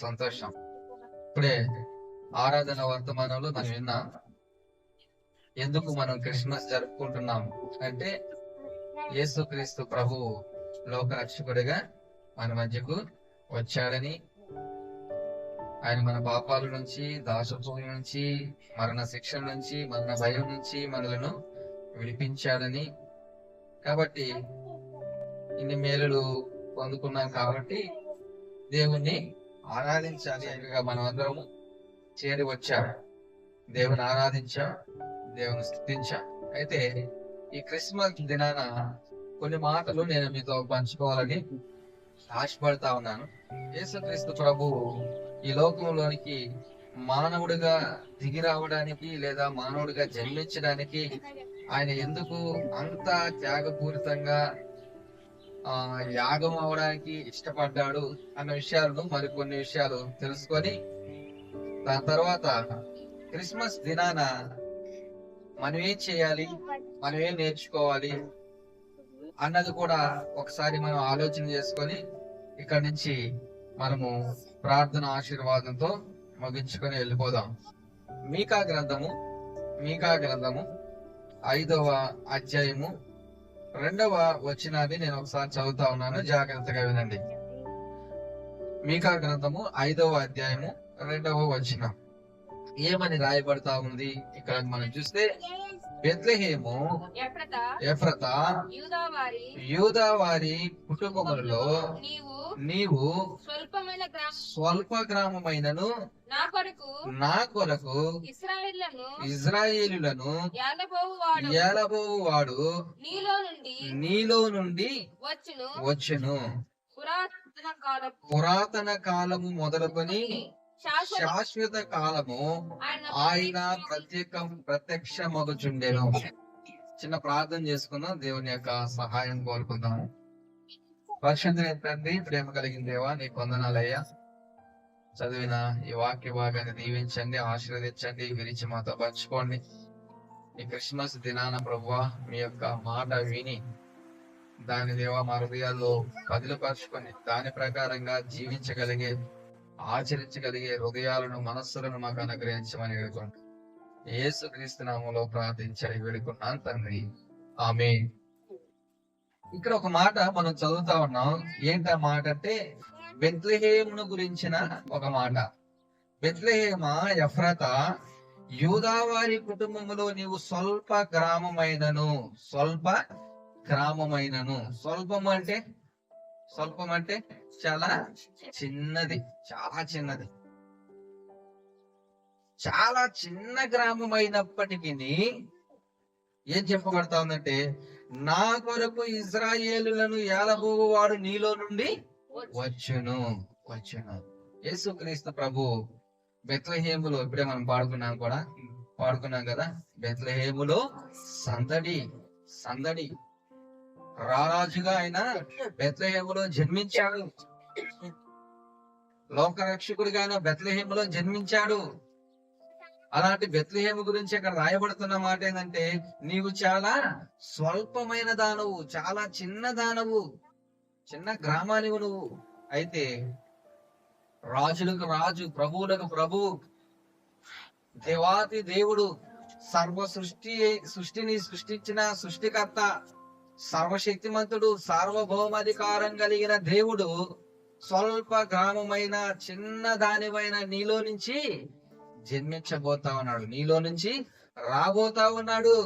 సంతోషం. ఇప్పుడే ఆరాధన వర్తమానంలో మనం విన్నాం, ఎందుకు మనం క్రిస్మస్ జరుపుకుంటున్నాం అంటే యేసుక్రీస్తు ప్రభువు లోక రక్షకుడిగా మన మధ్యకు వచ్చాడని, ఆయన మన పాపాల నుంచి, దాసత్వం నుంచి, మరణ శిక్ష నుంచి, మరణ భయం నుంచి మనలను విడిపించాడని. కాబట్టి ఇన్ని మేలులు పొందుకున్నాం కాబట్టి దేవుణ్ణి ఆరాధించాలి. ఇంకా మనం అందరము చేరి వచ్చాం, దేవుని ఆరాధించాం, దేవుని స్తుతించాం. అయితే ఈ క్రిస్మస్ దినాన కొన్ని మాటలు నేను మీతో పంచుకోవాలని ఆశపడతా ఉన్నాను. యేసుక్రీస్తు ప్రభువు ఈ లోకంలోనికి మానవుడిగా దిగి రావడానికి లేదా మానవుడిగా జన్మించడానికి ఆయన ఎందుకు అంత త్యాగపూరితంగా యాగం అవడానికి ఇష్టపడ్డాడు అన్న విషయాలను మరికొన్ని విషయాలు తెలుసుకొని దాని తర్వాత క్రిస్మస్ దినాన మనం ఏం చేయాలి, మనం ఏం నేర్చుకోవాలి అన్నది కూడా ఒకసారి మనం ఆలోచన చేసుకొని ఇక్కడి నుంచి మనము ప్రార్థన ఆశీర్వాదంతో ముగించుకొని వెళ్ళిపోదాం. మీకా గ్రంథము 5వ అధ్యాయము 2వ వచనాన్ని నేను ఒకసారి చదువుతా ఉన్నాను, జాగ్రత్తగా వినండి. మీకా గ్రంథము 5వ అధ్యాయము 2వ వచనం ఏమని రాయబడతా ఉంది ఇక్కడ మనం చూస్తే, బెత్లెహేము ఎఫ్రతా యూదా వారి కుటుంబములలో నీవు స్వల్ప గ్రామమైనను నా కొరకు ఇశ్రాయేలులను ఏలబోవువాడు నీలో నుండి వచ్చును. పురాతన కాలము మొదలుకొని శాశ్వత కాలము ఆయన ప్రత్యక్షమగుచుండెను. చిన్న ప్రార్థన చేసుకుందాం, దేవుని యొక్క సహాయం కోరుకుందాం. పరిశుద్ధుడైన తండ్రి, ప్రేమ కలిగిన దేవా, నీకు వందనాలయ్యా. చదివిన ఈ వాక్య భాగాన్ని దీవించండి, ఆశీర్వదించండి, విరిచి మాతో పంచుకోండి. ఈ క్రిస్మస్ దినాన ప్రభువా మీ యొక్క మాట విని దాని దేవా మా హృదయాల్లో బదిలిపరుచుకొని దాని ప్రకారంగా జీవించగలిగే, ఆచరించగలిగే హృదయాలను, మనస్సులను మాకు అనుగ్రహించమని వేడుకోండి. యేసుక్రీస్తు నామములో ప్రార్థించి వేడుకున్నాను తండ్రి, ఆమేన్. ఇక్కడ ఒక మాట మనం చదువుతా ఉన్నాం. ఏంట మాట అంటే బెత్లెహేమును గురించిన ఒక మాట. బెత్లెహేమా ఎఫ్రతా యూదా వారి కుటుంబములో నీవు స్వల్ప గ్రామమైనను. స్వల్పం అంటే చాలా చిన్నది, చాలా చిన్న గ్రామం అయినప్పటికీ ఏం చెప్పబడతా ఉందంటే, నా కొరకు ఇశ్రాయేలులను ఏలబోవువాడు నీలో నుండి వచ్చును. యేసుక్రీస్తు ప్రభు బెత్లెహేములో, ఇప్పుడే మనం పాడుకున్నాం కదా, బెత్లెహేములో సందడి. రారాజుగా ఆయన బెత్లెహేములో జన్మించాడు. లోకరక్షకుడిగా ఆయన బెత్లెహేములో జన్మించాడు. అలాంటి బెత్లెహేము గురించి ఇక్కడ రాయబడుతున్న మాట ఏంటంటే, నీవు చాలా స్వల్పమైన దానవు, చాలా చిన్న దానవు, చిన్న గ్రామానివి నువ్వు. అయితే రాజులకు రాజు, ప్రభువులకు ప్రభు, దేవాతి దేవుడు, సృష్టిని సృష్టించిన సృష్టికర్త, సర్వశక్తిమంతుడు, సార్వభౌమాధికారం కలిగిన దేవుడు స్వల్ప గ్రామమైన చిన్న దానివైన నీలో నుంచి జన్మించబోతా ఉన్నాడు, నీలో నుంచి రాబోతా ఉన్నాడు.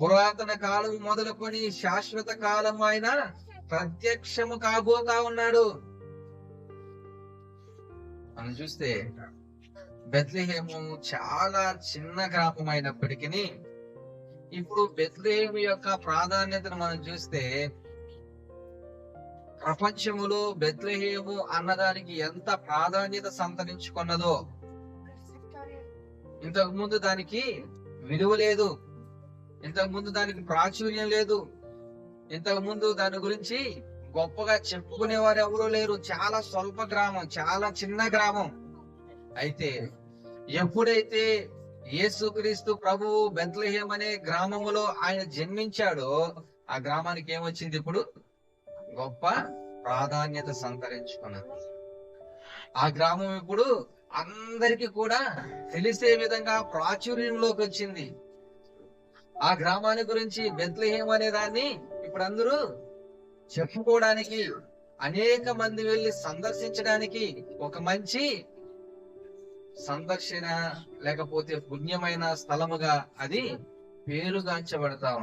పురాతన కాలం మొదలుకొని శాశ్వత కాలం ఆయన ప్రత్యక్షము కాబోతా ఉన్నాడు. మనం చూస్తే బెత్లెహేము చాలా చిన్న గ్రామం అయినప్పటికీ ఇప్పుడు బెత్లెహేము యొక్క ప్రాధాన్యతను మనం చూస్తే, ప్రపంచములో బెత్లెహేము అన్నదానికి ఎంత ప్రాధాన్యత సంతరించుకున్నదో. ఇంతకు ముందు దానికి విలువ లేదు, ఇంతకు ముందు దానికి ప్రాచుర్యం లేదు, ఇంతకు ముందు దాని గురించి గొప్పగా చెప్పుకునేవారు ఎవరూ లేరు. చాలా స్వల్ప గ్రామం, చాలా చిన్న గ్రామం. అయితే ఎప్పుడైతే యేసుక్రీస్తు ప్రభువు బెత్లెహేం అనే గ్రామములో ఆయన జన్మించాడో, ఆ గ్రామానికి ఏమొచ్చింది? ఇప్పుడు గొప్ప ప్రాధాన్యత సంతరించుకున్నది. ఆ గ్రామం ఇప్పుడు అందరికీ కూడా తెలిసే విధంగా ప్రాచుర్యంలోకి వచ్చింది. ఆ గ్రామాన్ని గురించి బెత్లెహేం అనే దాన్ని ఇప్పుడు అందరూ చెప్పుకోవడానికి, అనేక మంది వెళ్ళి సందర్శించడానికి ఒక మంచి సందర్శన లేకపోతే పుణ్యమైన స్థలముగా అది పేరుగాంచబడతాం,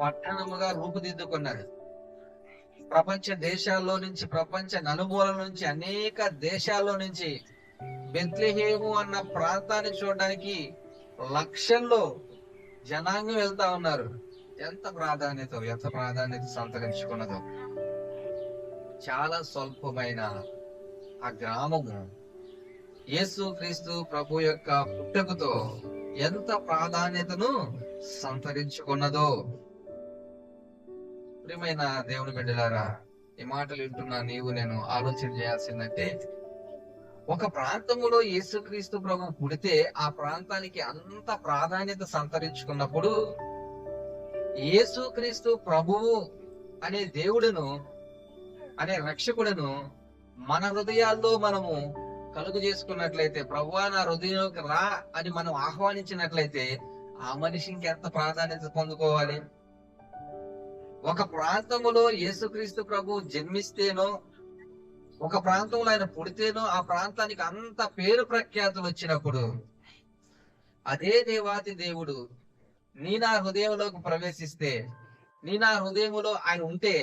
పట్టణముగా రూపుదిద్దుకున్నది. ప్రపంచ దేశాల్లో నుంచి, ప్రపంచ నలుమూలల నుంచి, అనేక దేశాల్లో నుంచి బెత్లెహేము అన్న ప్రాంతాన్ని చూడడానికి లక్షల్లో జనాంగం వెళ్తా ఉన్నారు. ఎంత ప్రాధాన్యత సంతరించుకున్నదో. చాలా స్వల్పమైన ఆ గ్రామము యేసుక్రీస్తు ప్రభు యొక్క పుట్టుకతో ఎంత ప్రాధాన్యతను సంతరించుకున్నదో. ప్రియమైన దేవుని బిడ్డలారా, ఈ మాటలు వింటున్నా నీవు నేను ఆలోచన చేయాల్సిందంటే, ఒక ప్రాంతములో యేసుక్రీస్తు ప్రభు పుడితే ఆ ప్రాంతానికి అంత ప్రాధాన్యత సంతరించుకున్నప్పుడు, యేసుక్రీస్తు ప్రభువు అనే దేవుడును, అనే రక్షకుడును మన హృదయాల్లో మనము కలుగు చేసుకున్నట్లయితే, ప్రభువా నా హృదయంలోకి రా అని మనం ఆహ్వానించినట్లయితే, ఆ మనిషి ఇంకెంత ప్రాధాన్యత పొందుకోవాలి. ఒక ప్రాంతములో యేసుక్రీస్తు ప్రభు జన్మిస్తేనో, ఒక ప్రాంతంలో ఆయన పుడితేనో ఆ ప్రాంతానికి అంత పేరు ప్రఖ్యాతులు వచ్చినప్పుడు, అదే దేవాతి దేవుడు నీ నా హృదయంలోకి ప్రవేశిస్తే, నీ నా హృదయంలో ఆయన ఉంటే,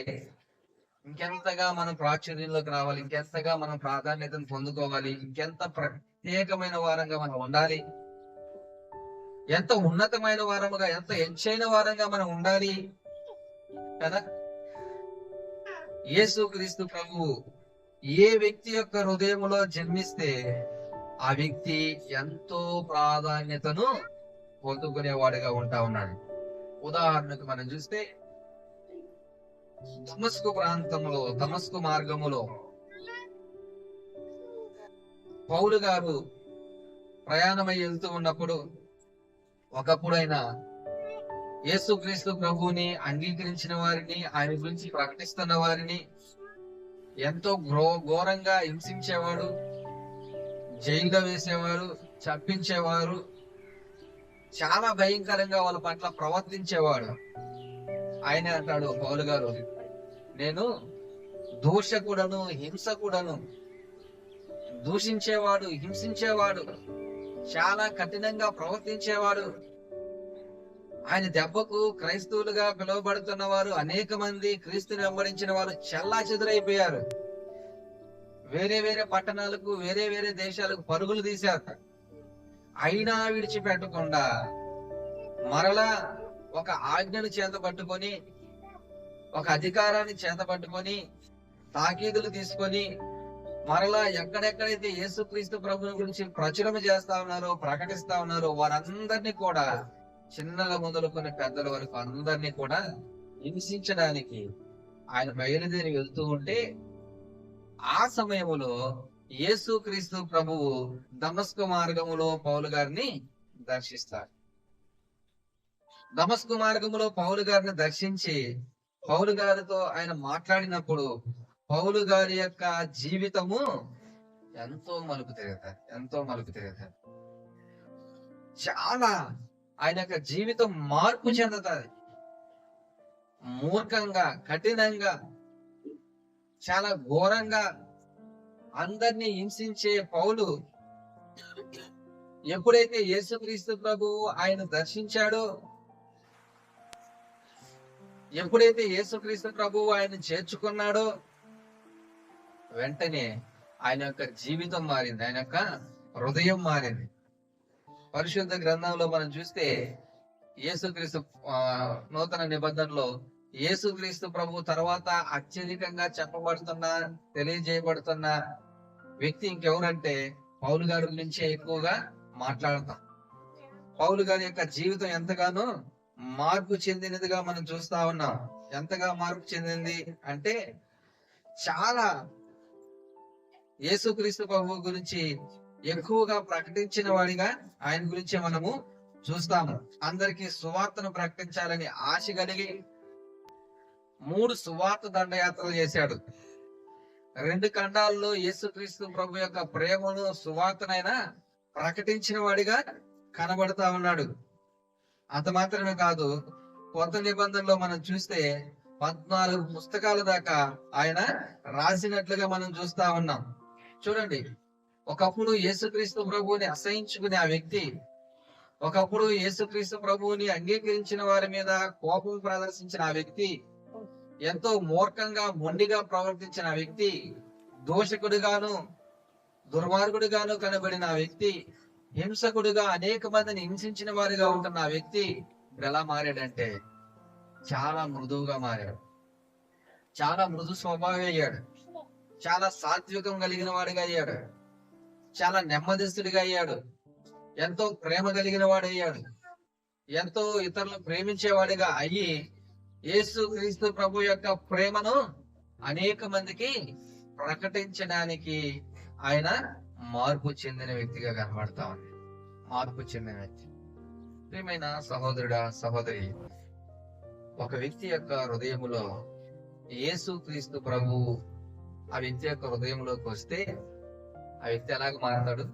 ఇంకెంతగా మనం ప్రాచుర్యంలోకి రావాలి, ఇంకెంతగా మనం ప్రాధాన్యతను పొందుకోవాలి, ఇంకెంత ప్రత్యేకమైన వారంగా మనం ఉండాలి, ఎంత ఉన్నతమైన వారముగా, ఎంత ఎంచైన వారంగా మనం ఉండాలి కదా. యేసుక్రీస్తు ప్రభువు ఏ వ్యక్తి యొక్క హృదయంలో జన్మిస్తే ఆ వ్యక్తి ఎంతో ప్రాధాన్యతను పొందుకునేవాడుగా ఉంటా ఉన్నాడు. ఉదాహరణకు మనం చూస్తే, దమస్కు ప్రాంతంలో, దమస్కు మార్గములో పౌలు గారు ప్రయాణమై వెళ్తూ ఉన్నప్పుడు, ఒకప్పుడు ఆయన యేసుక్రీస్తు ప్రభువుని అంగీకరించిన వారిని, ఆయన గురించి ప్రకటిస్తున్న వారిని ఎంతో ఘోరంగా హింసించేవాడు, జైలుగా వేసేవారు, చంపించేవారు, చాలా భయంకరంగా వాళ్ళ పట్ల ప్రవర్తించేవాడు. ఆయన అంటాడు పౌలు గారు, నేను దూషకుడను, హింసకుడను. దూషించేవాడు, హింసించేవాడు, చాలా కఠినంగా ప్రవర్తించేవాడు. ఆయన దెబ్బకు క్రైస్తవులుగా పిలువబడుతున్న వారు అనేక మంది, క్రీస్తుని వెంబడించిన వారు చెల్లా చెదురైపోయారు. వేరే వేరే పట్టణాలకు, వేరే వేరే దేశాలకు పరుగులు తీశారు. అయినా విడిచిపెట్టకుండా మరలా ఒక ఆజ్ఞను చేత పట్టుకొని, ఒక అధికారాన్ని చేత పట్టుకొని, తాకీదులు తీసుకొని, మరలా ఎక్కడెక్కడైతే యేసుక్రీస్తు ప్రభుని గురించి ప్రచురణ చేస్తా ఉన్నారో, ప్రకటిస్తా ఉన్నారో, వారందరినీ కూడా, చిన్నల మొదలుకొని పెద్దల వరకు అందరినీ కూడా హింసించడానికి ఆయన బయలుదేరి వెళ్తూ ఉంటే, ఆ సమయములో యేసుక్రీస్తు ప్రభువు దమస్కు మార్గములో పౌలు గారిని దర్శిస్తారు. దమస్కు మార్గములో పౌలు గారిని దర్శించి పౌలు గారితో ఆయన మాట్లాడినప్పుడు, పౌలు గారి యొక్క జీవితము ఎంతో మలుపు తిరుగుతారు. చాలా ఆయన యొక్క జీవితం మార్పు చెందుతుంది. మూర్ఖంగా, కఠినంగా, చాలా ఘోరంగా అందరినీ హింసించే పౌలు ఎప్పుడైతే యేసుక్రీస్తు ప్రభువు ఆయన దర్శించాడో, ఎప్పుడైతే యేసుక్రీస్తు ప్రభువు ఆయన చేర్చుకున్నాడో, వెంటనే ఆయన యొక్క జీవితం మారింది, ఆయన యొక్క హృదయం మారింది. పరిశుద్ధ గ్రంథంలో మనం చూస్తే, యేసుక్రీస్తు నూతన నిబంధనలో యేసుక్రీస్తు ప్రభు తర్వాత అత్యధికంగా తెలియజేయబడుతున్న వ్యక్తి ఇంకెవరంటే పౌలు గారి గురించే ఎక్కువగా మాట్లాడతాం. పౌలు గారి యొక్క జీవితం ఎంతగానో మార్పు చెందినదిగా మనం చూస్తా ఉన్నాం. ఎంతగా మార్పు చెందింది అంటే, చాలా యేసుక్రీస్తు ప్రభు గురించి ఎక్కువగా ప్రకటించిన వాడిగా ఆయన గురించి మనము చూస్తాము. అందరికీ సువార్తను ప్రకటించాలని ఆశ కలిగి, 3 సువార్త దండయాత్రలు చేశాడు. 2 ఖండాల్లో యేసుక్రీస్తు ప్రభు యొక్క ప్రేమను సువార్తనైనా ప్రకటించిన వాడిగా కనబడతా ఉన్నాడు. అంత మాత్రమే కాదు, కొత్త నిబంధనలో మనం చూస్తే 14 పుస్తకాల దాకా ఆయన రాసినట్లుగా మనం చూస్తా ఉన్నాం. చూడండి, ఒకప్పుడు యేసుక్రీస్తు ప్రభువుని అసహించుకునే ఆ వ్యక్తి, ఒకప్పుడు యేసుక్రీస్తు ప్రభువుని అంగీకరించిన వారి మీద కోపం ప్రదర్శించిన ఆ వ్యక్తి, ఎంతో మూర్ఖంగా మొండిగా ప్రవర్తించిన ఆ వ్యక్తి, దోషకుడిగాను దుర్మార్గుడిగాను కనబడిన ఆ వ్యక్తి, హింసకుడిగా అనేక మందిని హింసించిన వారిగా ఉంటున్న ఆ వ్యక్తి ఇప్పుడు ఎలా మారాడంటే చాలా మృదువుగా మారాడు. చాలా మృదు స్వభావం అయ్యాడు. చాలా సాత్వికం కలిగిన వాడిగా అయ్యాడు. చాలా నెమ్మదిస్తుడిగా అయ్యాడు. ఎంతో ప్రేమ కలిగిన వాడయ్యాడు. ఎంతో ఇతరులను ప్రేమించేవాడిగా అయ్యి యేసు క్రీస్తు ప్రభు యొక్క ప్రేమను అనేక మందికి ప్రకటించడానికి ఆయన మార్పు చెందిన వ్యక్తిగా కనబడతా ఉంది. మార్పు చెందిన వ్యక్తి. ప్రియమైన సహోదరుడా, సహోదరి, ఒక వ్యక్తి యొక్క హృదయములో యేసు క్రీస్తు ప్రభు ఆ వ్యక్తి యొక్క హృదయంలోకి వస్తే ఆ వ్యక్తి ఎలాగ మారతాడు?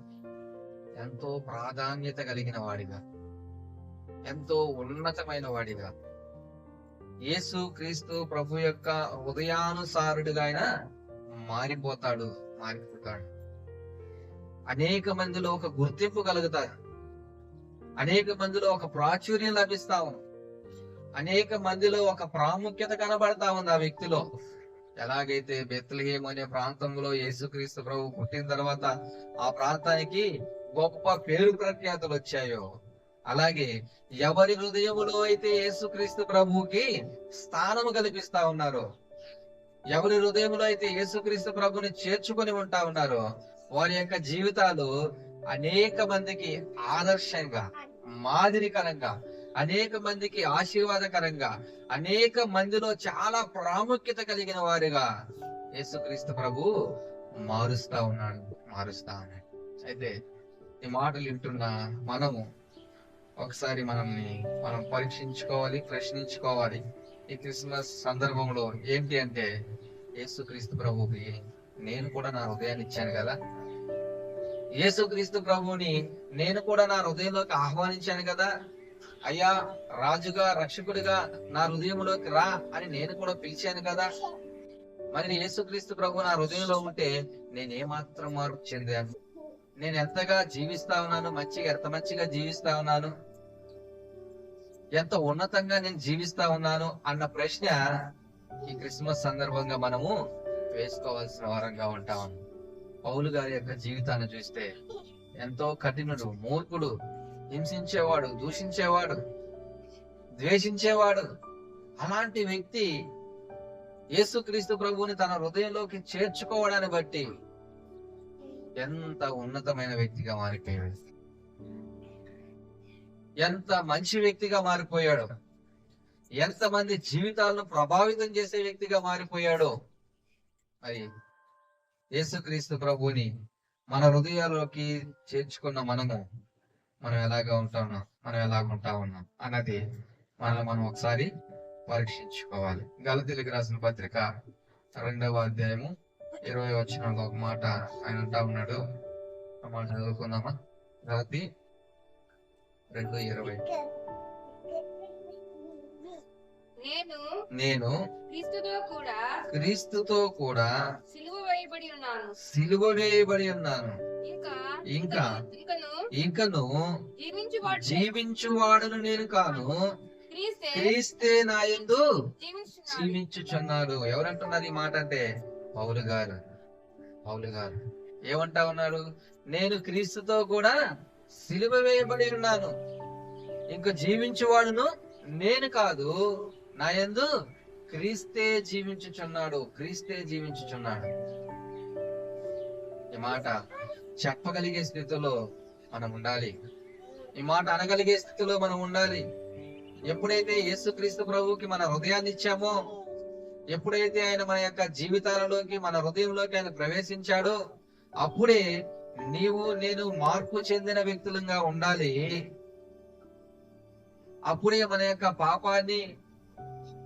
ఎంతో ప్రాధాన్యత కలిగిన వాడిగా, ఎంతో ఉన్నతమైన వాడిగా, యేసు క్రీస్తు ప్రభు యొక్క హృదయానుసారుడిగా ఆయన మారిపోతాడు. అనేక మందిలో ఒక గుర్తింపు కలుగుతారు. అనేక మందిలో ఒక ప్రాచుర్యం లభిస్తాము. అనేక మందిలో ఒక ప్రాముఖ్యత కనబడతా ఉంది ఆ వ్యక్తిలో. ఎలాగైతే బెత్లెహేము అనే ప్రాంతంలో యేసుక్రీస్తు ప్రభు పుట్టిన తర్వాత ఆ ప్రాంతానికి గొప్ప పేరు ప్రఖ్యాతులు వచ్చాయో, అలాగే ఎవరి హృదయములో అయితే యేసుక్రీస్తు ప్రభువుకి స్థానము కల్పిస్తా ఉన్నారో, ఎవరి హృదయంలో అయితే యేసుక్రీస్తు ప్రభుని చేర్చుకొని ఉంటా ఉన్నారో, వారి యొక్క జీవితాలు అనేక మందికి ఆదర్శంగా, మాదిరికరంగా, అనేక మందికి ఆశీర్వాదకరంగా, అనేక మందిలో చాలా ప్రాముఖ్యత కలిగిన వారిగా యేసుక్రీస్తు ప్రభు మారుస్తా ఉన్నాడు. అయితే ఈ మాటలు వింటున్న మనము ఒకసారి మనం పరీక్షించుకోవాలి, ప్రశ్నించుకోవాలి. ఈ క్రిస్మస్ సందర్భంలో ఏంటి అంటే, యేసుక్రీస్తు ప్రభుకి నేను కూడా నా హృదయాన్ని ఇచ్చాను కదా, యేసుక్రీస్తు ప్రభుని నేను కూడా నా హృదయంలోకి ఆహ్వానించాను కదా, అయ్యా రాజుగా రక్షకుడిగా నా హృదయంలోకి రా అని నేను కూడా పిలిచాను కదా, మరి యేసుక్రీస్తు ప్రభు నా హృదయంలో ఉంటే నేనేమాత్రం మార్పు చెందాను? నేను ఎంతగా జీవిస్తా ఉన్నాను? ఎంత మంచిగా జీవిస్తా ఉన్నాను? ఎంత ఉన్నతంగా నేను జీవిస్తా ఉన్నాను అన్న ప్రశ్న ఈ క్రిస్మస్ సందర్భంగా మనము వేసుకోవాల్సిన వారంగా ఉంటాం. పౌలు గారి యొక్క జీవితాన్ని చూస్తే ఎంతో కఠినుడు, మూర్ఖుడు, హింసించేవాడు, దూషించేవాడు, ద్వేషించేవాడు. అలాంటి వ్యక్తి యేసుక్రీస్తు ప్రభువుని తన హృదయంలోకి చేర్చుకోవడాన్ని బట్టి ఎంత ఉన్నతమైన వ్యక్తిగా మారిపోయాడు, ఎంత మంచి వ్యక్తిగా మారిపోయాడు, ఎంతమంది జీవితాలను ప్రభావితం చేసే వ్యక్తిగా మారిపోయాడో. మరి యేసుక్రీస్తు ప్రభువుని మన హృదయాల్లోకి చేర్చుకున్న మనం ఎలాగా ఉంటా ఉన్నాం అన్నది మనం ఒకసారి పరీక్షించుకోవాలి. గలతీయులకు రాసిన పత్రిక 2వ అధ్యాయము 20వ వచనంలో ఒక మాట ఆయన అంటా ఉన్నాడు. ఆ మాట చదువుకుందామా? గలతీ 2:20. నేను క్రీస్తుతో కూడా సిలువ వేయబడి ఉన్నాను. ఇంకా ఇంకను జీవించువాడును నేను కాను, క్రీస్తే నా యందు జీవించుచున్నాడు. ఎవరంటున్నారు ఈ మాట అంటే? పౌలు గారు ఏమంటా ఉన్నారు? నేను క్రీస్తుతో కూడా సిలువ వేయబడి ఉన్నాను, ఇంకా జీవించువాడును నేను కాదు, నా యందు క్రీస్తే జీవించుచున్నాడు. ఈ మాట చెప్పగలిగే స్థితిలో మనం ఉండాలి. ఈ మాట అనగలిగే స్థితిలో మనం ఉండాలి. ఎప్పుడైతే యేసుక్రీస్తు ప్రభువుకి మన హృదయాన్ని ఇచ్చామో, ఎప్పుడైతే ఆయన మన యొక్క జీవితాలలోకి, మన హృదయంలోకి ఆయన ప్రవేశించాడో, అప్పుడే నీవు నేను మార్పు చెందిన వ్యక్తులంగా ఉండాలి. అప్పుడే మన యొక్క పాపాన్ని,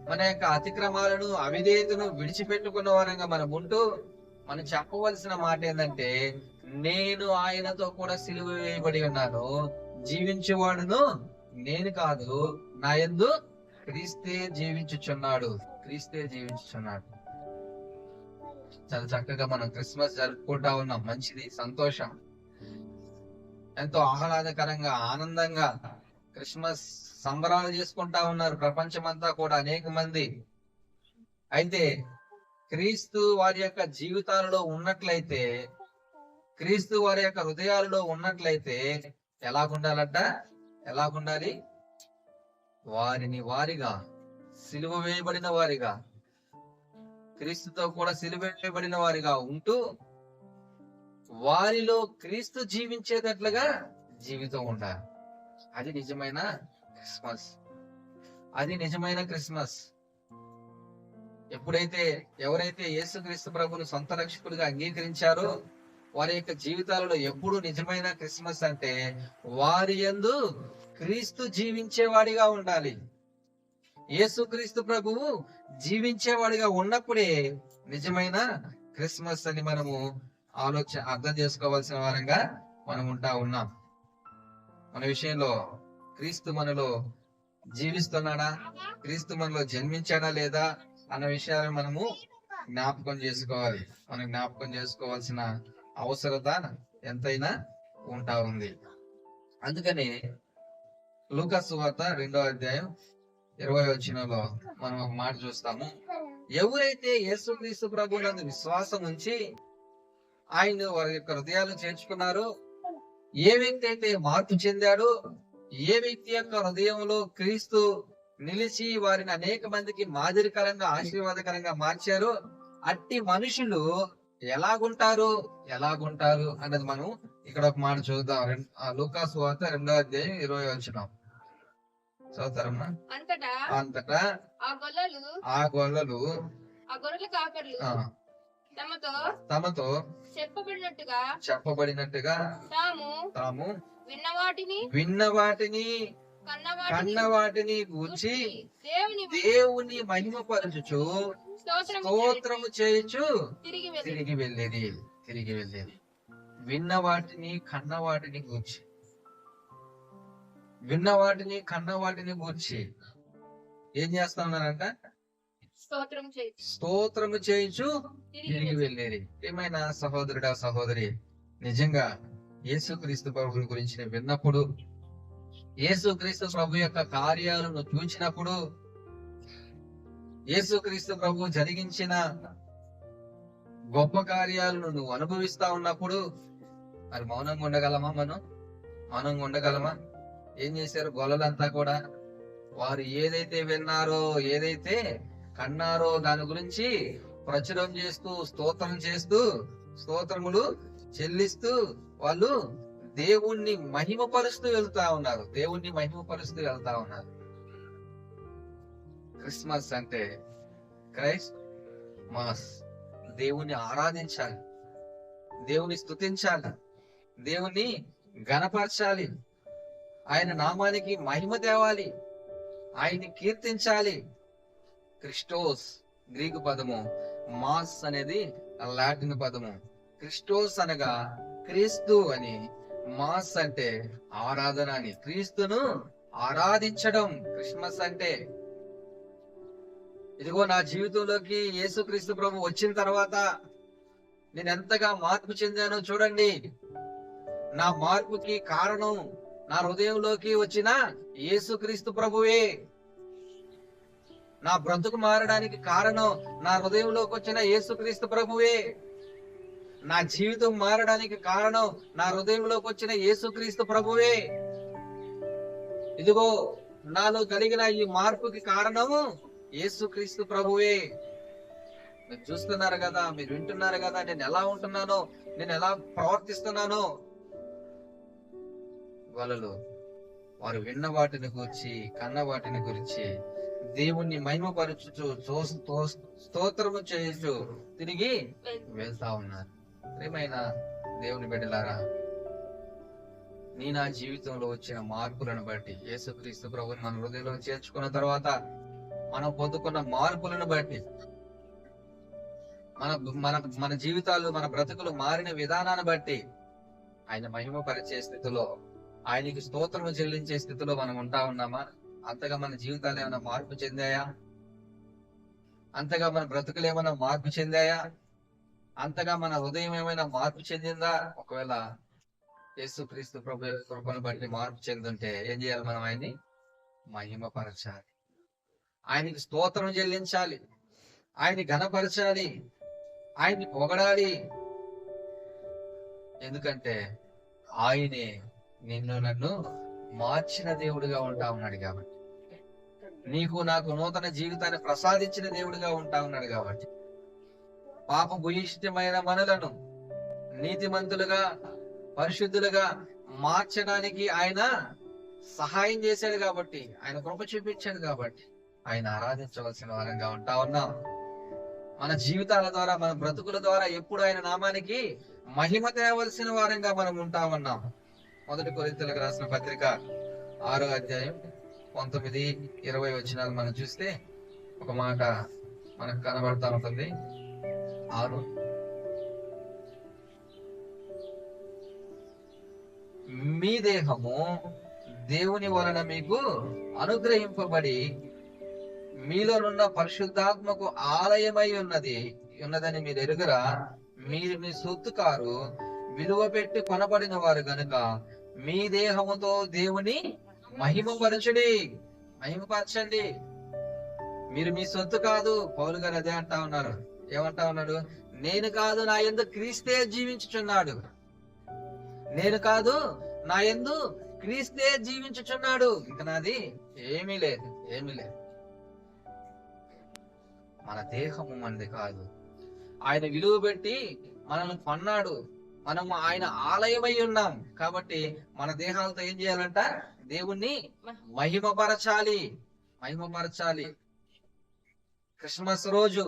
మన యొక్క అతిక్రమాలను అవిధేయతను విడిచిపెట్టుకున్న వారంగా మనం ఉంటూ మనం చెప్పవలసిన మాట ఏంటంటే, నేను ఆయనతో కూడా సిలువ వేయబడి ఉన్నాను, జీవించేవాడును నేను కాదు, నా యందు క్రీస్తే జీవించుచున్నాడు. క్రీస్తే జీవించుచున్నాడు. చాలా చక్కగా మనం క్రిస్మస్ జరుపుకుంటా ఉన్నాం. మంచిది, సంతోషం. ఎంతో ఆహ్లాదకరంగా ఆనందంగా క్రిస్మస్ సంబరాలు చేసుకుంటా ఉన్నారు ప్రపంచమంతా కూడా అనేక మంది. అయితే క్రీస్తు వారి యొక్క జీవితాలలో ఉన్నట్లయితే, క్రీస్తు వారి యొక్క హృదయాలలో ఉన్నట్లయితే ఎలాగుండాలంట? ఎలాగుండాలి? వారిని వారిగా, సిలువ వేయబడిన వారిగా, క్రీస్తుతో కూడా సిలువ వేయబడిన వారిగా ఉంటూ వారిలో క్రీస్తు జీవించేటట్లుగా జీవితం ఉండాలి. అది నిజమైన క్రిస్మస్. అది నిజమైన క్రిస్మస్. ఎవరైతే యేసుక్రీస్తు ప్రభువును సొంత రక్షకుడిగా అంగీకరించారో వారి యొక్క జీవితాలలో ఎప్పుడు నిజమైన క్రిస్మస్ అంటే వారి యందు క్రీస్తు జీవించేవాడిగా ఉండాలి. యేసుక్రీస్తు ప్రభువు జీవించేవాడిగా ఉన్నప్పుడే నిజమైన క్రిస్మస్ అని మనము అర్థం చేసుకోవాల్సిన వారంగా మనం ఉంటా ఉన్నాం. మన విషయంలో క్రీస్తు మనలో జీవిస్తున్నాడా, క్రీస్తు మనలో జన్మించాడా లేదా అన్న విషయాలను మనము జ్ఞాపకం చేసుకోవాలి. మనం జ్ఞాపకం చేసుకోవాల్సిన అవసరత ఎంతైనా ఉంటా ఉంది. అందుకని లూకా సువార్త 2వ అధ్యాయం 20వ వచనంలో మనం ఒక మాట చూస్తాము. ఎవరైతే యేసుక్రీస్తు ప్రభువునందు విశ్వాసం ఉంచి ఆయన వారి యొక్క హృదయాలు చేర్చుకున్నారో, ఏ వ్యక్తి అయితే మార్పు చెందాడో, ఏ వ్యక్తి యొక్క హృదయంలో క్రీస్తు నిలిచి వారిని అనేక మందికి మాదిరికరంగా ఆశీర్వాదకరంగా మార్చారో అట్టి మనుషులు ఎలాగుంటారు అన్నది మనం ఇక్కడ ఒక మాట చూద్దాం. లూకా సువార్త 2వ అధ్యాయం 20వ వచనం చదువుతారమ్మా. అంతటా ఆ గొల్లలు తమతో చెప్పబడినట్టుగా తాము విన్న వాటిని కన్న వాటిని గూర్చి దేవుని మహిమపరచుచు స్తోత్రము చేయుచు తిరిగి వెళ్ళేది. విన్న వాటిని కన్న వాటిని గూర్చి ఏం చేస్తా ఉన్నారంట? స్తోత్రము చేయుచు తిరిగి వెళ్ళేది. ఏమైనా సహోదరుడా సహోదరి, నిజంగా యేసుక్రీస్తు ప్రభు గురించి విన్నప్పుడు, యేసుక్రీస్తు ప్రభు యొక్క కార్యాలను చూచినప్పుడు, యేసుక్రీస్తు ప్రభు జరిగించిన గొప్ప కార్యాలను నువ్వు అనుభవిస్తా ఉన్నప్పుడు మరి మౌనంగా ఉండగలమా? మౌనంగా ఉండగలమా? ఏం చేశారు గొల్లలంతా కూడా? వారు ఏదైతే విన్నారో, ఏదైతే కన్నారో దాని గురించి ప్రచురం చేస్తూ, స్తోత్రములు చెల్లిస్తూ వాళ్ళు దేవుణ్ణి మహిమపరుస్తూ వెళ్తా ఉన్నారు. క్రిస్మస్ అంటే క్రైస్ట్ మాస్. దేవుణ్ణి ఆరాధించాలి, దేవుని స్తుతించాలి, దేవుణ్ణి ఘనపరచాలి, ఆయన నామానికి మహిమ తేవాలి, ఆయన్ని కీర్తించాలి. క్రిస్టోస్ గ్రీకు పదము, మాస్ అనేది లాటిన్ పదము. క్రిస్టోస్ అనగా క్రీస్తు అని, మాస్ అంటే ఆరాధన అని. క్రీస్తును ఆరాధించడం క్రిస్మస్ అంటే. ఇదిగో నా జీవితంలోకి యేసుక్రీస్తు ప్రభు వచ్చిన తర్వాత నేను ఎంతగా మార్పు చెందానో చూడండి. నా మార్పుకి కారణం నా హృదయంలోకి వచ్చిన యేసుక్రీస్తు ప్రభువే. నా బ్రతుకు మారడానికి కారణం నా హృదయంలోకి వచ్చిన యేసుక్రీస్తు ప్రభువే. నా జీవితం మారడానికి కారణం నా హృదయంలోకి వచ్చిన యేసుక్రీస్తు ప్రభువే. ఇదిగో నాలో కలిగిన ఈ మార్పుకి కారణము యేసుక్రీస్తు ప్రభువే. మీరు చూస్తున్నారు కదా, మీరు వింటున్నారు కదా, నేను ఎలా ఉంటున్నానో, నేను ఎలా ప్రవర్తిస్తున్నానో. వారు విన్న వాటిని గురించి, కన్న వాటిని గురించి దేవుణ్ణి మహిమపరచుచు, స్తోత్రము చేయుచు తిరిగి వెళ్తా ఉన్నారు. ప్రియమైన దేవుని బిడ్డలారా, నా జీవితంలో వచ్చిన మార్పులను బట్టి, యేసుక్రీస్తు ప్రభుని మన హృదయంలో చేర్చుకున్న తర్వాత మనం పొందుకున్న మార్పులను బట్టి, మన మన మన జీవితాలు, మన బ్రతుకులు మారిన విధానాన్ని బట్టి ఆయన మహిమపరిచే స్థితిలో, ఆయనకి స్తోత్రం చెల్లించే స్థితిలో మనం ఉంటా ఉన్నామా? అంతగా మన జీవితాలు ఏమైనా మార్పు చెందాయా? అంతగా మన బ్రతుకులు ఏమైనా మార్పు చెందాయా? అంతగా మన హృదయం ఏమైనా మార్పు చెందిందా? ఒకవేళ యేసుక్రీస్తు ప్రభు కృపను బట్టి మార్పు చెందుంటే ఏం చేయాలి? మనం ఆయన్ని మహిమపరచాలి, ఆయనకి స్తోత్రం చెల్లించాలి, ఆయన్ని ఘనపరచాలి, ఆయన్ని పొగడాలి. ఎందుకంటే ఆయనే నిన్ను నన్ను మార్చిన దేవుడిగా ఉంటా ఉన్నాడు కాబట్టి, నీకు నాకు నూతన జీవితాన్ని ప్రసాదించిన దేవుడిగా ఉంటా ఉన్నాడు కాబట్టి, పాప భూయిష్టమైన మనలను నీతిమంతులుగా, పరిశుద్ధులుగా మార్చడానికి ఆయన సహాయం చేశాడు కాబట్టి, ఆయన కృప చూపించాడు కాబట్టి ఆయన ఆరాధించవలసిన వారంగా ఉంటా ఉన్నాం. మన జీవితాల ద్వారా, మన బ్రతుకుల ద్వారా ఎప్పుడు ఆయన నామానికి మహిమ తేవలసిన వారంగా మనం ఉంటా ఉన్నాం. 1 కొరింథీయులకు రాసిన పత్రిక 6వ అధ్యాయం 19-20 వచనాలు మనం చూస్తే ఒక మాట మనకు కనబడతా ఉంటుంది. 6 మీ దేహము దేవుని వలన మీకు అనుగ్రహింపబడి మీలోనున్న పరిశుద్ధాత్మకు ఆలయమై ఉన్నదని మీరు ఎరుగరా? మీరు మీ సొత్తు కారు, విలువ పెట్టి కొనబడిన వారు గనుక మీ దేహముతో దేవుని మహిమపరచండి. మీరు మీ సొత్తు కాదు. పౌలు గారు అదే అంటా ఉన్నారు. ఏమంటా ఉన్నాడు? నేను కాదు, నా యందు క్రీస్తే జీవించుచున్నాడు. నేను కాదు, నా యందు క్రీస్తే జీవించుచున్నాడు. ఇక నాది ఏమీ లేదు. మన దేహము మనది కాదు. ఆయన విలువ పెట్టి మనల్ని కొన్నాడు. మనం ఆయన ఆలయమై ఉన్నాం కాబట్టి మన దేహాలతో ఏం చేయాలంట? దేవుణ్ణి మహిమపరచాలి. క్రిస్మస్ రోజు,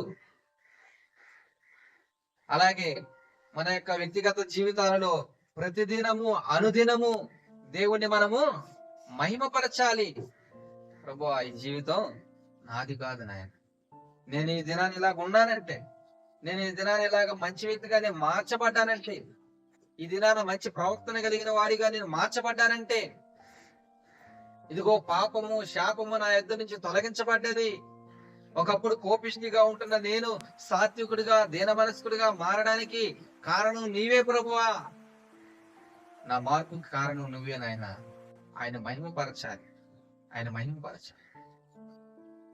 అలాగే మన యొక్క వ్యక్తిగత జీవితాలలో ప్రతిదినము, అనుదినము దేవుణ్ణి మనము మహిమపరచాలి. ప్రభువా, ఈ జీవితం నాది కాదు నాయన. నేను ఈ దినాన్ని ఇలాగ ఉన్నానంటే, నేను ఈ దినాన్ని ఇలాగ మంచి వ్యక్తిగా నేను మార్చబడ్డానంటే, ఈ దినాన మంచి ప్రవర్తన కలిగిన వాడిగా నేను మార్చబడ్డానంటే, ఇదిగో పాపము, శాపము నా యొద్ద నుంచి తొలగించబడ్డది. ఒకప్పుడు కోపిష్టిగా ఉంటున్న నేను సాత్వికుడిగా, దీన మనస్కుడిగా మారడానికి కారణం నీవే ప్రభువా. నా మార్పుకి కారణం నువ్వే నాయన. ఆయన మహిమపరచాలి.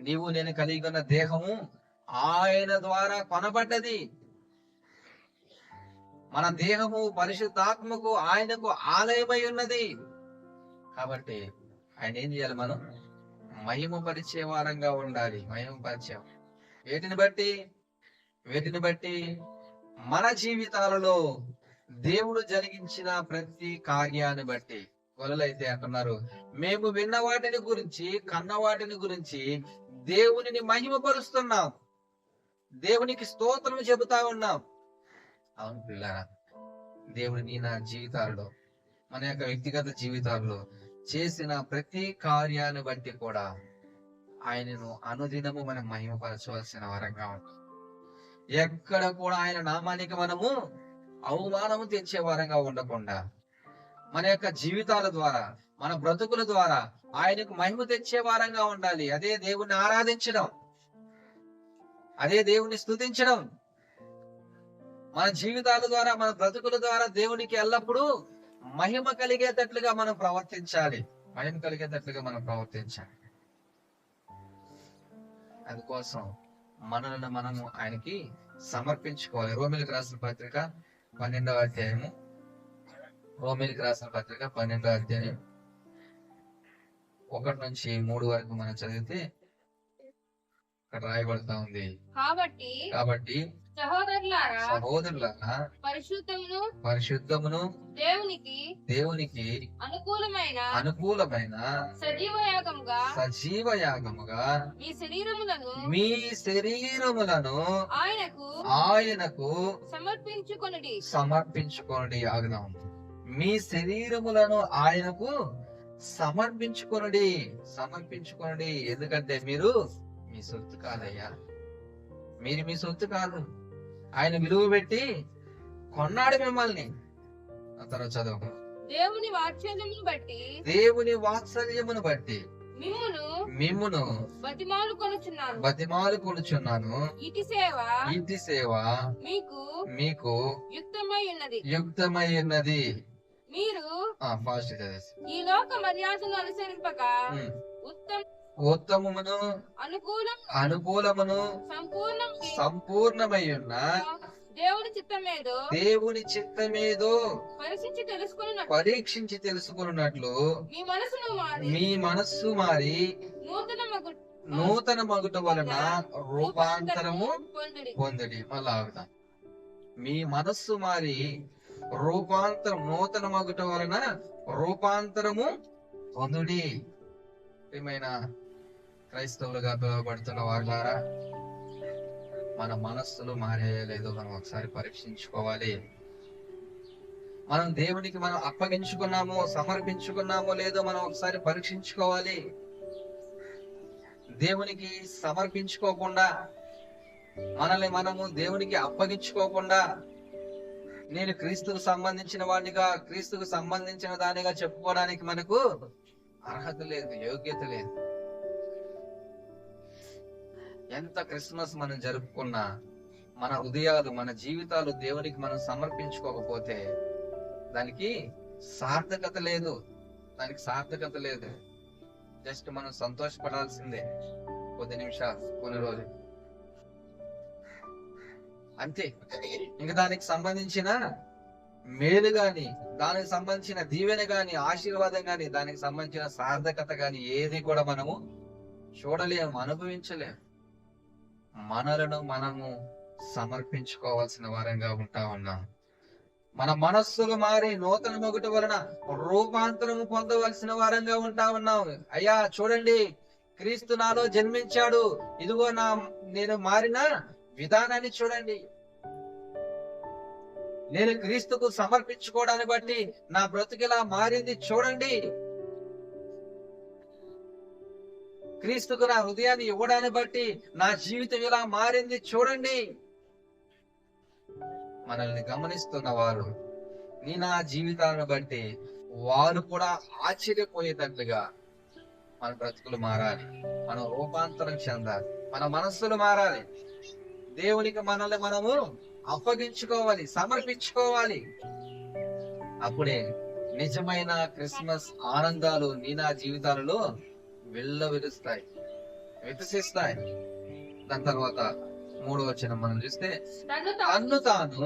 నీవు నేను కలిగి ఉన్న దేహము ఆయన ద్వారా కొనబడ్డది. మన దేహము పరిశుద్ధాత్మకు, ఆయనకు ఆలయమై ఉన్నది కాబట్టి ఆయన ఏం చేయాలి? మనం మహిమపరిచే వారంగా ఉండాలి. వేటిని బట్టి? మన జీవితాలలో దేవుడు జరిగించిన ప్రతి కార్యాన్ని బట్టి. గొల్లలైతే అంటున్నారు, మేము విన్న వాటిని గురించి, కన్న వాటిని గురించి దేవునిని మహిమపరుస్తున్నాం, దేవునికి స్తోత్రం చెబుతా ఉన్నాం. అవును పిల్లారా, దేవుని నా జీవితాల్లో, మన యొక్క వ్యక్తిగత జీవితాల్లో చేసిన ప్రతి కార్యాన్ని బట్టి కూడా ఆయనను అనుదినము మనం మహిమపరచవలసిన వరంగా ఉంటాం. ఎక్కడ కూడా ఆయన నామానికి మనము అవమానము తెచ్చే వారంగా ఉండకుండా, మన యొక్క జీవితాల ద్వారా, మన బ్రతుకుల ద్వారా ఆయనకు మహిమ తెచ్చే వారంగా ఉండాలి. అదే దేవుణ్ణి ఆరాధించడం, అదే దేవుణ్ణి స్తుతించడం. మన జీవితాల ద్వారా, మన బ్రతుకుల ద్వారా దేవునికి ఎల్లప్పుడూ మహిమ కలిగేటట్లుగా మనం ప్రవర్తించాలి. అందుకోసం మనల్ని మనము ఆయనకి సమర్పించుకోవాలి. రోమిలికి రాసిన పత్రిక 12వ అధ్యాయము, 12వ అధ్యాయం 1 నుంచి 3 వరకు మనం చదివితే ఇక్కడ రాయబడతా ఉంది. కాబట్టి సహోదరులారా, పరిశుద్ధమును దేవునికి అనుకూలమైన సజీవ యాగముగా మీ శరీరములను ఆయనకు సమర్పించుకొనుడి. ఆగుదాం. మీ శరీరములను ఆయనకు సమర్పించుకొనుడి. ఎందుకంటే మీరు మీ సొత్తు కాదయ్యా, మీరు మీ సొత్తు కాదు. ఆయన విలువ పెట్టి కొన్నాడు మిమ్మల్ని. ఆ తర్వాత చదువు. దేవుని వాత్సల్యమును బట్టి దేవుని వాత్సల్యమును బట్టి మిమ్మును బతిమాలు కొనుచున్నాను. ఇంటి సేవ మీకు యుక్తమై ఉన్నది. మీరు ఫాస్ట్ చదివేసి. ఈ లోక మర్యాదను అనుసరింపక ఉత్తమమును అనుకూలమును సంపూర్ణమై ఉన్న దేవుని చిత్తమేదో పరీక్షించి తెలుసుకున్నట్లు మీ మనస్సు మారి నూతన మగుట వలన రూపాంతరము పొందుడి. మళ్ళా ఆగుతాం. మీ మనస్సు మారి నూతన మగుట వలన రూపాంతరము పొందుడి. ఏమైనా క్రైస్తవులుగా పిలువబడుతున్న వాళ్ళారా, మన మనస్సులు మారాయో లేదో మనం ఒకసారి పరీక్షించుకోవాలి. మనం దేవునికి మనం అప్పగించుకున్నామో సమర్పించుకున్నామో లేదో మనం ఒకసారి పరీక్షించుకోవాలి. దేవునికి సమర్పించుకోకుండా, మనల్ని మనము దేవునికి అప్పగించుకోకుండా నేను క్రీస్తుకు సంబంధించిన వాడిగా, క్రీస్తుకు సంబంధించిన దానిగా చెప్పుకోవడానికి మనకు అర్హత లేదు, యోగ్యత లేదు. ఎంత క్రిస్మస్ మనం జరుపుకున్నా మన హృదయాలు, మన జీవితాలు దేవునికి మనం సమర్పించుకోకపోతే దానికి సార్థకత లేదు. జస్ట్ మనం సంతోషపడాల్సిందే కొద్ది నిమిషాలు, కొన్ని రోజులు అంతే. ఇంకా దానికి సంబంధించిన మేలు గాని, దానికి సంబంధించిన దీవెన గాని, ఆశీర్వాదం గాని, దానికి సంబంధించిన సార్థకత గాని ఏది కూడా మనము చూడలేము, అనుభవించలేము. మనలను మనము సమర్పించుకోవాల్సిన వారంగా ఉంటా ఉన్నాం. మన మనస్సులు మారి నూతన మొగుట వలన రూపాంతరము పొందవలసిన వారంగా ఉంటా ఉన్నాం. అయ్యా చూడండి, క్రీస్తు నాలో జన్మించాడు, ఇదిగో నేను మారిన విధానాన్ని చూడండి. నేను క్రీస్తుకు సమర్పించుకోవడాన్ని బట్టి నా బ్రతుకిలా మారింది చూడండి. క్రీస్తుకు నా హృదయాన్ని ఇవ్వడాన్ని బట్టి నా జీవితం ఇలా మారింది చూడండి. మనల్ని గమనిస్తున్న వారు నా జీవితాలను బట్టి వారు కూడా ఆశ్చర్యపోయేటట్లుగా మన బ్రతుకులు మారాలి, మనం రూపాంతరం చెందాలి, మన మనస్సులు మారాలి. దేవునికి మనల్ని మనము అప్పగించుకోవాలి, సమర్పించుకోవాలి. అప్పుడే నిజమైన క్రిస్మస్ ఆనందాలు నా జీవితాలలో విల్లవిరుస్తాయి, వికసిస్తాయి. దాని తర్వాత 3వ వచనం మనం చూస్తే, తన్ను తాను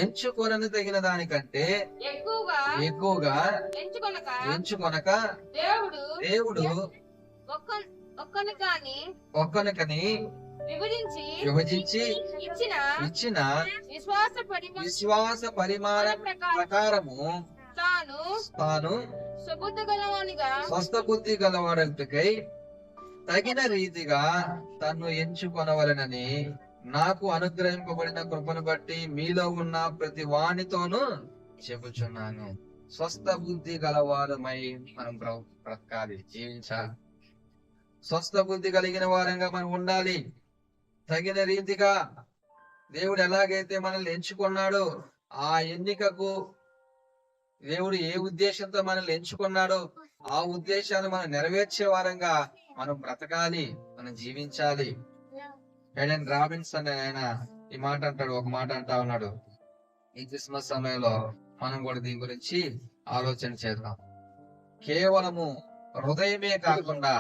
ఎంచుకొనని తగిన దానికంటే ఎక్కువగా ఎంచుకొనక దేవుడు ఒక్కనికని విభజించి ఇచ్చిన విశ్వాస పరిమాణ ప్రకారము తాను స్వస్థ బుద్ధి గలవాడకై తగిన రీతిగా తన్ను ఎంచుకొనవలెనని నాకు అనుగ్రహింపబడిన కృపను బట్టి మీలో ఉన్న ప్రతి వానితోనూ చెప్పుచున్నాను. స్వస్థ బుద్ధి గలవారమై మనం బ్రతకాలి, జీవించాలి. స్వస్థ బుద్ధి కలిగిన వారంగా మనం ఉండాలి. తగిన రీతిగా దేవుడు ఎలాగైతే మనల్ని ఎంచుకున్నాడో, ఆ ఎన్నికకు దేవుడు ఏ ఉద్దేశంతో మనల్ని ఎంచుకున్నాడో ఆ ఉద్దేశాన్ని మనం నెరవేర్చే వారంగా మనం బ్రతకాలి, మనం జీవించాలి. హెడెన్ రాబిన్సన్ ఆయన ఈ మాట అంటాడు, ఒక మాట అంటా ఉన్నాడు, ఈ క్రిస్మస్ సమయంలో మనం కూడా దీని గురించి ఆలోచన చేద్దాం. కేవలము హృదయమే కాకుండా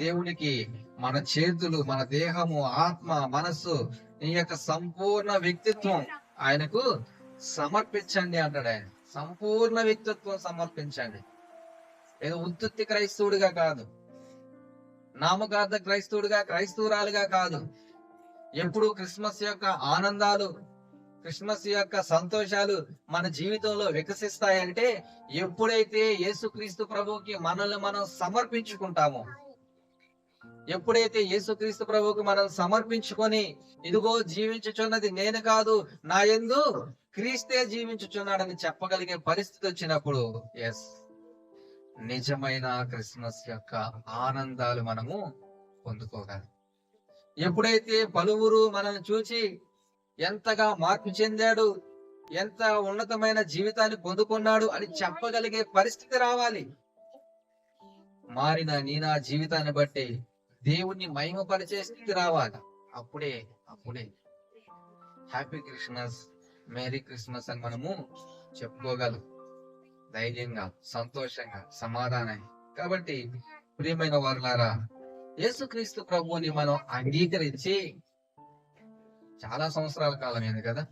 దేవునికి మన చేతులు, మన దేహము, ఆత్మ, మనస్సు, ఈ యొక్క సంపూర్ణ వ్యక్తిత్వం ఆయనకు సమర్పించండి అంటాడు. ఆయన సంపూర్ణ వ్యక్తిత్వం సమర్పించండి. ఏదో ఉత్తుత్తి క్రైస్తవుడిగా కాదు, నామకార్థ క్రైస్తవుడిగా, క్రైస్తవురాలుగా కాదు. ఎప్పుడు క్రిస్మస్ యొక్క ఆనందాలు, క్రిస్మస్ యొక్క సంతోషాలు మన జీవితంలో వికసిస్తాయంటే ఎప్పుడైతే యేసుక్రీస్తు ప్రభువుకి మనల్ని మనం సమర్పించుకుంటామో, ఎప్పుడైతే యేసుక్రీస్తు ప్రభువుకి మనం సమర్పించుకొని ఇదిగో జీవించుచున్నది నేను కాదు, నా యందు క్రీస్తే జీవించుచున్నాడని చెప్పగలిగే పరిస్థితి వచ్చినప్పుడు, ఎస్ నిజమైన క్రిస్మస్ యొక్క ఆనందాలు మనము పొందుకోగలం. ఎప్పుడైతే పలువురు మనల్ని చూచి ఎంతగా మార్పు చెందాడు, ఎంత ఉన్నతమైన జీవితాన్ని పొందుకున్నాడు అని చెప్పగలిగే పరిస్థితి రావాలి. మారిన నీ నా జీవితాన్ని బట్టి దేవుణ్ణి మహిమపరిచే స్థితి రావాలి. అప్పుడే హ్యాపీ క్రిస్మస్, మేరీ క్రిస్మస్ అని మనము చెప్పుకోగలం ధైర్యంగా, సంతోషంగా, సమాధానంగా. కాబట్టి ప్రియమైన వారులారా, యేసుక్రీస్తు ప్రభువుని మనం అంగీకరించి చాలా సంవత్సరాల కాలమైంది కదా,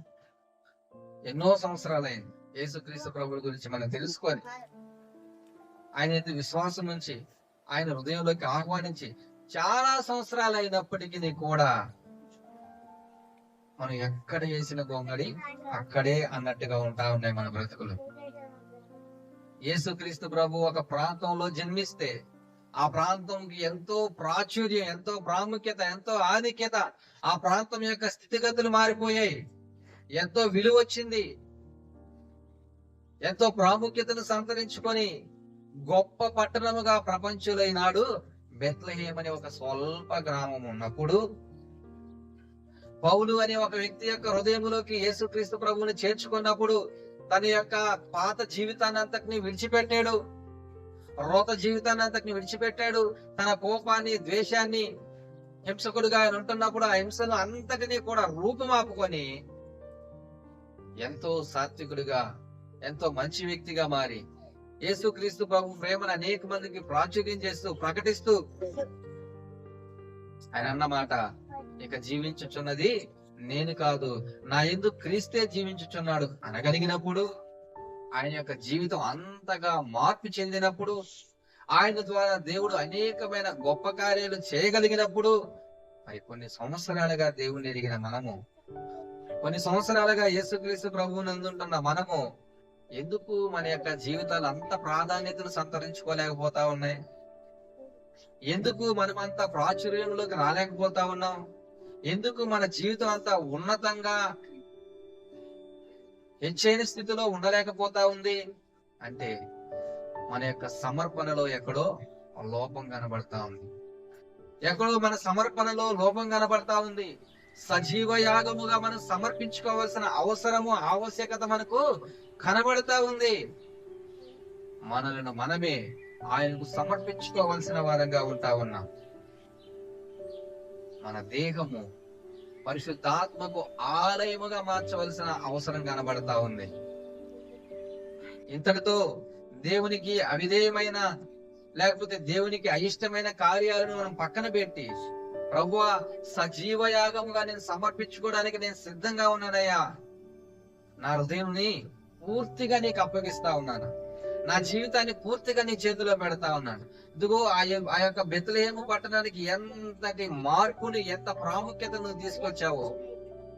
ఎన్నో సంవత్సరాలైంది యేసుక్రీస్తు ప్రభువు గురించి మనం తెలుసుకొని ఆయన విశ్వాసం నుంచి ఆయన హృదయంలోకి ఆహ్వానించి చాలా సంవత్సరాలు అయినప్పటికీ కూడా మనం ఎక్కడ వేసిన గొంగడి అక్కడే అన్నట్టుగా ఉంటా ఉన్నాయి మన బ్రతుకులు. యేసుక్రీస్తు ప్రభు ఒక ప్రాంతంలో జన్మిస్తే ఆ ప్రాంతంకి ఎంతో ప్రాచుర్యం, ఎంతో ప్రాముఖ్యత, ఎంతో ఆధిక్యత, ఆ ప్రాంతం యొక్క స్థితిగతులు మారిపోయాయి, ఎంతో విలువ వచ్చింది, ఎంతో ప్రాముఖ్యతను సంతరించుకొని గొప్ప పట్టణముగా ప్రపంచంలో ఈనాడు బెత్లెహేమ్ అనే ఒక స్వల్ప గ్రామం ఉన్నప్పుడు పౌలు అనే ఒక వ్యక్తి యొక్క హృదయంలోకి యేసుక్రీస్తు ప్రభువుని చేర్చుకున్నప్పుడు తన యొక్క పాత జీవితాన్ని అంతటిని విడిచిపెట్టాడు, రోత జీవితాన్ని అంతటిని విడిచిపెట్టాడు. తన కోపాన్ని, ద్వేషాన్ని, హింసకుడుగా ఆయన ఉంటున్నప్పుడు ఆ హింసను అంతటినీ కూడా రూపుమాపుకొని ఎంతో సాత్వికుడిగా, ఎంతో మంచి వ్యక్తిగా మారి యేసుక్రీస్తు ప్రభు ప్రేమను అనేక మందికి ప్రాచుర్యం చేస్తూ, ప్రకటిస్తూ ఆయన అన్నమాట, ఇక జీవించుచున్నది నేను కాదు, నా యందు క్రీస్తే జీవించుచున్నాడు అనగలిగినప్పుడు, ఆయన యొక్క జీవితం అంతగా మార్పు చెందినప్పుడు, ఆయన ద్వారా దేవుడు అనేకమైన గొప్ప కార్యాలు చేయగలిగినప్పుడు, మరి కొన్ని సంవత్సరాలుగా దేవుణ్ణి ఎరిగిన మనము, కొన్ని సంవత్సరాలుగా యేసుక్రీస్తు ప్రభువుని అందుంటున్న మనము ఎందుకు మన యొక్క జీవితాలు అంత ప్రాధాన్యతను సంతరించుకోలేకపోతా ఉన్నాయి? ఎందుకు మనమంత ప్రాచుర్యంలోకి రాలేకపోతా ఉన్నాం? ఎందుకు మన జీవితం అంతా ఉన్నతంగా హెచ్చైన స్థితిలో ఉండలేకపోతా ఉంది అంటే మన యొక్క సమర్పణలో ఎక్కడో లోపం కనబడతా ఉంది. ఎక్కడో మన సమర్పణలో లోపం కనబడతా ఉంది. సజీవ యాగముగా మనం సమర్పించుకోవాల్సిన అవసరము, ఆవశ్యకత మనకు కనబడతా ఉంది. మనలను మనమే ఆయనకు సమర్పించుకోవాల్సిన వారంగా ఉంటా ఉన్నాం. మన దేహము పరిశుద్ధాత్మకు ఆలయముగా మార్చవలసిన అవసరం కనబడతా ఉంది. ఇంతటితో దేవునికి అవిధేయమైన, లేకపోతే దేవునికి అయిష్టమైన కార్యాలను మనం పక్కన పెట్టి, ప్రభువా సజీవ యాగముగా నేను సమర్పించుకోవడానికి నేను సిద్ధంగా ఉన్నానయ్యా, నా హృదయంని పూర్తిగా నీకు అప్పగిస్తా ఉన్నాను, నా జీవితాన్ని పూర్తిగా నీ చేతిలో పెడతా ఉన్నాను. ఇదిగో ఆ యొక్క బెత్లెహేము పట్టణానికి ఎంతటి మార్పుని, ఎంత ప్రాముఖ్యతను తీసుకొచ్చావో,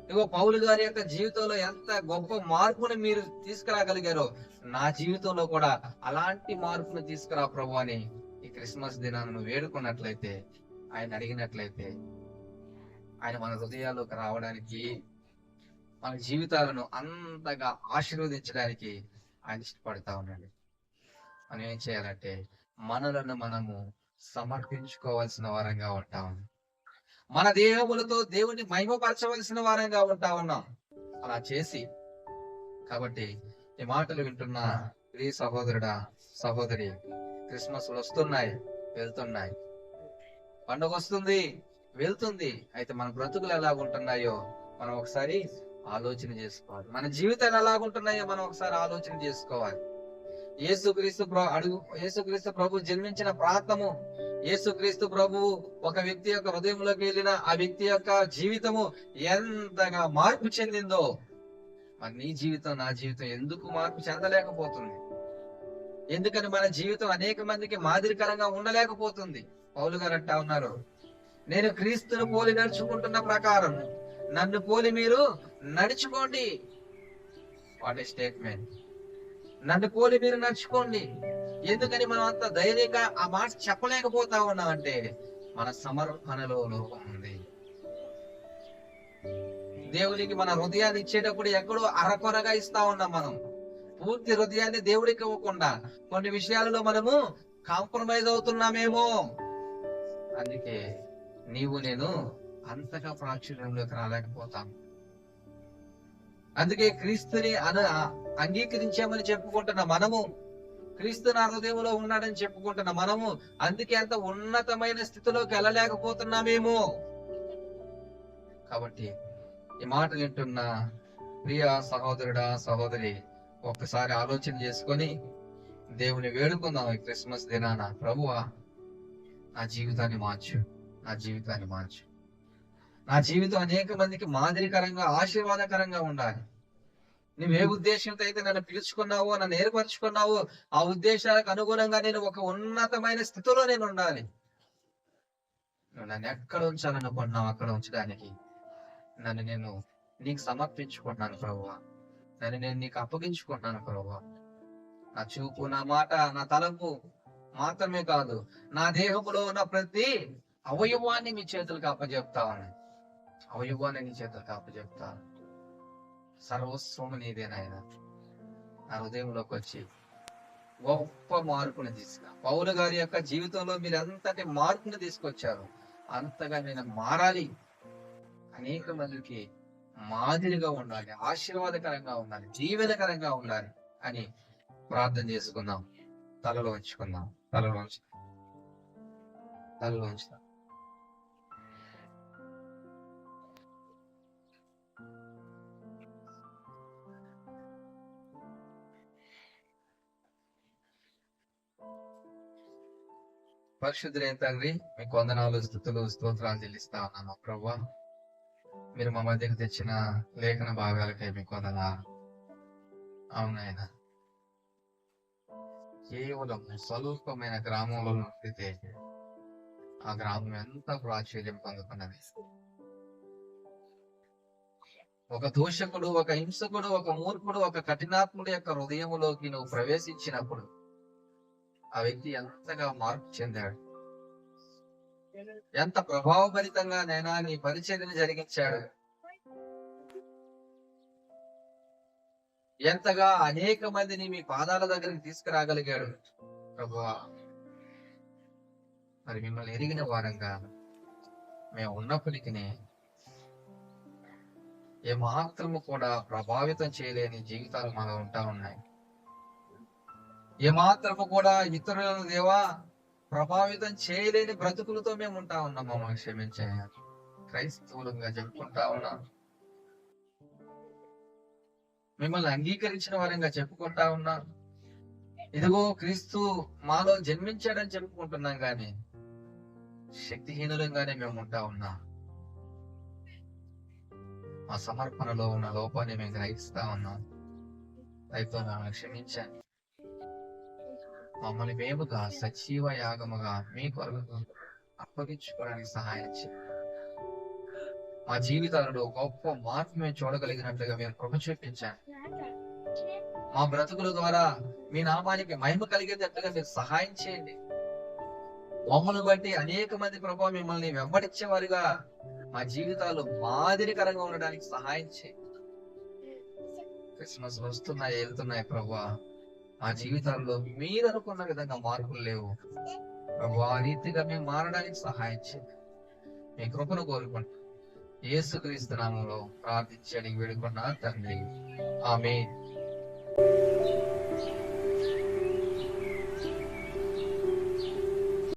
ఇదిగో పౌలు గారి యొక్క జీవితంలో ఎంత గొప్ప మార్పుని మీరు తీసుకురాగలిగారో, నా జీవితంలో కూడా అలాంటి మార్పును తీసుకురా ప్రభు అని ఈ క్రిస్మస్ దినాన్ని వేడుకున్నట్లయితే, ఆయన అడిగినట్లయితే, ఆయన మన హృదయాల్లోకి రావడానికి, మన జీవితాలను అంతగా ఆశీర్వదించడానికి ఆయన ఇష్టపడతా ఉన్నాడు. మనం ఏం చేయాలంటే మనలను మనము సమర్పించుకోవాల్సిన వారంగా ఉంటాం. మన దేహములతో దేవుని మహిమపరచవలసిన వారంగా ఉంటా ఉన్నాం. అలా చేసి, కాబట్టి ఈ మాటలు వింటున్న ప్రియ సహోదరుడా, సహోదరి, క్రిస్మస్ వస్తున్నాయి, వెళ్తున్నాయి, పండుగ వస్తుంది, వెళ్తుంది. అయితే మన బ్రతుకులు ఎలాగుంటున్నాయో మనం ఒకసారి ఆలోచన చేసుకోవాలి. మన జీవితాలు ఎలాగుంటున్నాయో మనం ఒకసారి ఆలోచన చేసుకోవాలి. యేసుక్రీస్తు ప్రభు జన్మించిన ప్రాంతము, యేసుక్రీస్తు ప్రభు ఒక వ్యక్తి యొక్క హృదయంలోకి వెళ్ళిన ఆ వ్యక్తి యొక్క జీవితము ఎంతగా మార్పు చెందిందో, మరి నీ జీవితం, నా జీవితం ఎందుకు మార్పు చెందలేకపోతుంది? ఎందుకని మన జీవితం అనేక మందికి మాదిరికరంగా ఉండలేకపోతుంది? పౌలు గారు అంటా ఉన్నారు, నేను క్రీస్తును పోలి నడుచుకుంటున్న ప్రకారం నన్ను పోలి మీరు నడుచుకోండి. What a statement! నన్ను పోలి మీరు నడుచుకోండి. ఎందుకని మనం అంత ధైర్యంగా ఆ మాట చెప్పలేకపోతా ఉన్నామంటే మన సమర్పణలో లోపం ఉంది. దేవునికి మన హృదయాన్ని ఇచ్చేటప్పుడు ఎక్కడో అరకొరగా ఇస్తా ఉన్నాం మనం. పూర్తి హృదయాన్ని దేవుడికి ఇవ్వకుండా కొన్ని విషయాలలో మనము కాంప్రమైజ్ అవుతున్నామేమో. అందుకే నీవు నేను అంతగా ప్రాచుర్యంలోకి రాలేకపోతాం. అందుకే క్రీస్తుని అంగీకరించామని చెప్పుకుంటున్న మనము, క్రీస్తు నా హృదయంలో ఉన్నాడని చెప్పుకుంటున్న మనము అందుకే అంత ఉన్నతమైన స్థితిలోకి వెళ్ళలేకపోతున్నామేమో. కాబట్టి ఈ మాట వింటున్న ప్రియ సహోదరుడా సహోదరి, ఒక్కసారి ఆలోచన చేసుకొని దేవుని వేడుకుందాం ఈ క్రిస్మస్ దినాన. ప్రభువా, నా జీవితాన్ని మార్చు, నా జీవితాన్ని మార్చు. నా జీవితం అనేక మందికి మాదిరికరంగా ఆశీర్వాదకరంగా ఉండాలి. నువ్వే ఉద్దేశంతో అయితే నన్ను పిలుచుకున్నావో, నన్ను ఏర్పరచుకున్నావో ఆ ఉద్దేశాలకు అనుగుణంగా నేను ఒక ఉన్నతమైన స్థితిలో నేను ఉండాలి. నువ్వు నన్ను ఎక్కడ ఉంచాలనుకున్నావు అక్కడ ఉంచడానికి నన్ను నేను నీకు సమర్పించుకున్నాను ప్రభువా. నన్ను నేను నీకు అప్పగించుకున్నాను ప్రభువా. నా చూపు, నా మాట, నా తలంపు మాత్రమే కాదు, నా దేహంలో ఉన్న ప్రతి అవయవాన్ని మీ చేతులకు అప్పచెప్తాను. అవయవాన్ని నీ చేతులకు అప్పచెప్తాను. సర్వస్వము నీదేనాయన. నా హృదయంలోకి వచ్చి గొప్ప మార్పుని తీసుకురా. పౌలు గారి యొక్క జీవితంలో మీరు ఎంతటి మార్పుని తీసుకొచ్చారు, అంతగా నేను మారాలి, అనేక మందికి మాదిరిగా ఉండాలి, ఆశీర్వాదకరంగా ఉండాలి, జీవనకరంగా ఉండాలి అని ప్రార్థన చేసుకుందాం. తలలో ఉంచుకుందాం. తలలో ఉంచుతాం. పరిశుద్ధులైన తండ్రి, మీకు వందనాలు, స్తుతులు, స్తోత్రాలు చెల్లిస్తా ఉన్నాను ప్రభువా. మీరు మా మధ్యకు తెచ్చిన లేఖన భాగాలకై మీకు వందనాలు. అవునాయన, కేవలం స్వల్పమైన గ్రామంలో ఉంటే ఆ గ్రామం ఎంత ప్రాచుర్యం పొందుతున్నది. ఒక దూషకుడు, ఒక హింసకుడు, ఒక మూర్ఖుడు, ఒక కఠినాత్ముడు యొక్క హృదయంలోకి నువ్వు ప్రవేశించినప్పుడు ఆ వ్యక్తి ఎంతగా మార్పు చెందాడు, ఎంత ప్రభావభరితంగా నైనా నీ పరిచర్యను జరిగించాడు, ఎంతగా అనేక మందిని మీ పాదాల దగ్గరికి తీసుకురాగలిగాడు ప్రభువా. మరి మిమ్మల్ని ఎరిగిన వారంగా మేము ఉన్నప్పటికీ ఏమాత్రము కూడా ప్రభావితం చేయలేని జీవితాలు మనలో ఉంటా ఉన్నాయి. ఏమాత్రము కూడా ఇతరులను దేవా ప్రభావితం చేయలేని బ్రతుకులతో మేము ఉంటా ఉన్నాం. మమ్మల్ని క్షమించే క్రైస్తవులుగా చెప్పుకుంటా ఉన్నాం. మిమ్మల్ని అంగీకరించిన వారంగా చెప్పుకుంటా ఉన్నాం. ఇదిగో క్రీస్తు మాలో జన్మించాడని చెప్పుకుంటున్నాం, కానీ శక్తిహీనులంగానే మేము ఉంటా ఉన్నాం. మా సమర్పణలో ఉన్న లోపాన్ని మేము గ్రహిస్తా ఉన్నాం. అయితే మమ్మల్ని క్షమించండి. మమ్మల్ని మేముగా సజీవ యాగముగా మీ కొరకు అప్పగించుకోవడానికి సహాయం చేయండి. మా జీవితాలలో గొప్ప మార్పు మేము చూడగలిగినట్లుగా మీరు కృప చూపించండి. మా బ్రతుకుల ద్వారా మీ నామానికి మహిమ కలిగేటట్లుగా మీరు సహాయం చేయండి. మమ్మల్ని బట్టి అనేక మంది ప్రభావం మిమ్మల్ని వెంబడించేవారుగా మా జీవితాలు మాదిరికరంగా ఉండడానికి సహాయం చేయండి. క్రిస్మస్ వస్తున్నాయి, వెళ్తున్నాయి ప్రభా. మా జీవితాల్లో మీరు అనుకున్న విధంగా మార్పులు లేవు ప్రభా. ఆ రీతిగా మేము మారడానికి సహాయం చేయండి. మీ కృపను కోరుకుంటూ యేసుక్రీస్తు నామములో ప్రార్థించడానికి వేడుకున్నా తండ్రి, ఆమేన్.